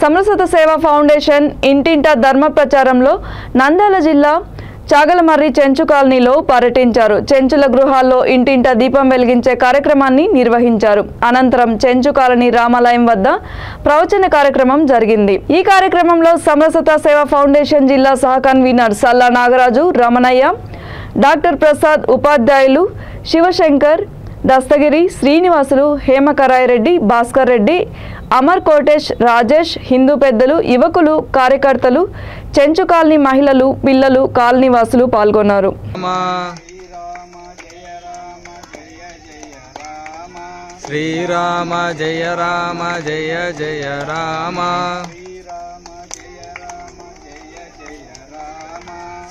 సమరసత సేవా ఫౌండేషన్ ఇంటింట ధర్మ ప్రచారంలో నంద్యాల జిల్లా చాగలమర్రి చెంచు కాలనీలో పర్యటించారు. చెంచుల గృహాల్లో ఇంటింట దీపం వెలిగించే కార్యక్రమాన్ని నిర్వహించారు. అనంతరం చెంచు కాలనీ రామాలయం వద్ద ప్రవచన కార్యక్రమం జరిగింది. ఈ కార్యక్రమంలో సమరసత సేవా ఫౌండేషన్ జిల్లా సహ కన్వీనర్ సల్లా నాగరాజు, రమణయ్య, డాక్టర్ ప్రసాద్, ఉపాధ్యాయులు శివశంకర్, దస్తగిరి, శ్రీనివాసులు, హేమకరాయ్ రెడ్డి, భాస్కర్ రెడ్డి, అమర్ కోటేష్, రాజేష్, హిందూ పెద్దలు, యువకులు, కార్యకర్తలు, చెంచు కాలనీ మహిళలు, పిల్లలు, కాలనీవాసులు పాల్గొన్నారు. శ్రీరామ జయ రామ జయ జయ రామ,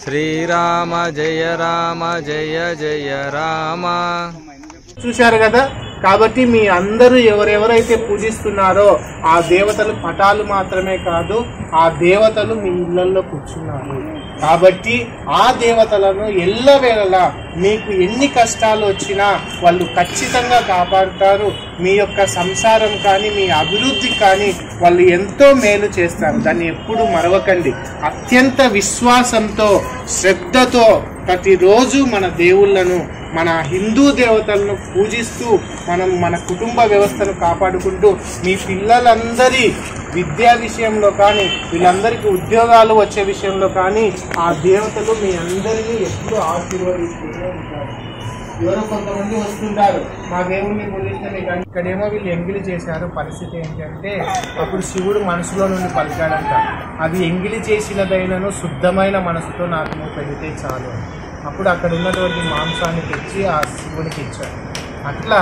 శ్రీరామ జయ రామ జయ జయ రామ. చూశారు కదా. కాబట్టి మీ అందరూ ఎవరెవరైతే పూజిస్తున్నారో ఆ దేవతలు పటాలు మాత్రమే కాదు, ఆ దేవతలు మీ ఇళ్లలో కూర్చున్నారు. కాబట్టి ఆ దేవతలను ఎల్లవేళలా మీకు ఎన్ని కష్టాలు వచ్చినా వాళ్ళు ఖచ్చితంగా కాపాడుతారు. మీ యొక్క సంసారం కానీ మీ అభివృద్ధి కానీ వాళ్ళు ఎంతో మేలు చేస్తారు. దాన్ని ఎప్పుడు మరవకండి. అత్యంత విశ్వాసంతో, శ్రద్ధతో ప్రతిరోజు మన దేవుళ్లను, మన హిందూ దేవతలను పూజిస్తూ మనం మన కుటుంబ వ్యవస్థను కాపాడుకుంటూ మీ పిల్లలందరి విద్యా విషయంలో కానీ, వీళ్ళందరికీ ఉద్యోగాలు వచ్చే విషయంలో కానీ ఆ దేవతలు మీ అందరినీ ఎప్పుడూ ఆశీర్వదిస్తూనే ఉంటారు. ఎవరో కొంతమంది వస్తుంటారు, మా దేవుణ్ణి పూజిస్తే మీకు ఇక్కడేమో వీళ్ళు ఎంగిలి చేశారు. పరిస్థితి ఏంటంటే అప్పుడు శివుడు మనసులో నుండి పలికాడంట, అది ఎంగిలి చేసినదైనను శుద్ధమైన మనసుతో నాకు నువ్వు పెడితే చాలు. అప్పుడు అక్కడ ఉన్నటువంటి మాంసాన్ని తెచ్చి ఆ శివునికి ఇచ్చాడు. అట్లా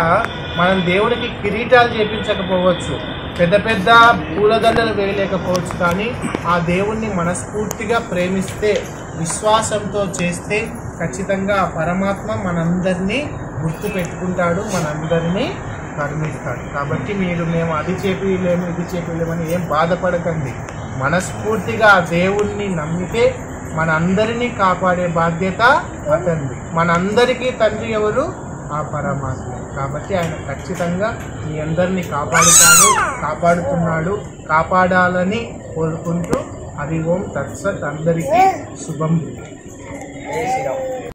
మనం దేవుడికి కిరీటాలు చేపించకపోవచ్చు, పెద్ద పెద్ద పూలదండలు వేయలేకపోవచ్చు, కానీ ఆ దేవుణ్ణి మనస్ఫూర్తిగా ప్రేమిస్తే, విశ్వాసంతో చేస్తే ఖచ్చితంగా పరమాత్మ మనందరినీ గుర్తు పెట్టుకుంటాడు, మనందరినీ కరుణిస్తాడు. కాబట్టి మేము అది చేపిలేము, ఇది చేపిలేమని ఏం బాధపడకండి. మనస్ఫూర్తిగా ఆ దేవుణ్ణి నమ్మితే మనందరినీ కాపాడే బాధ్యత అతనిది. మనందరికీ తండ్రి ఎవరు? ఆ పరమాత్మ. కాబట్టి ఆయన ఖచ్చితంగా మీ అందరినీ కాపాడుతున్నాడు, కాపాడాలని కోరుకుంటూ హరి ఓం తత్సత్. అందరికీ శుభం. జై శ్రీరామ్.